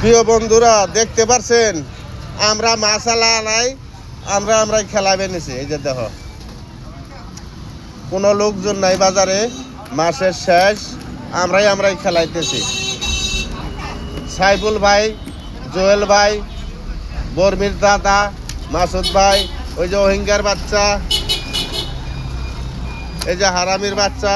প্রিয় বন্ধুরা দেখতে পাচ্ছেন আমরা মাসালা নাই আমরাই খেলাবে নিছি। এই যে দেখো কোনো লোকজন নাই বাজারে, মাসের শেষ আমরাই খেলাইতেছি। সাইফুল ভাই, জোয়েল ভাই, বর্মির দাদা, মাসুদ ভাই, ওই যে ওহিঙ্গার বাচ্চা, এই যে হারামির বাচ্চা,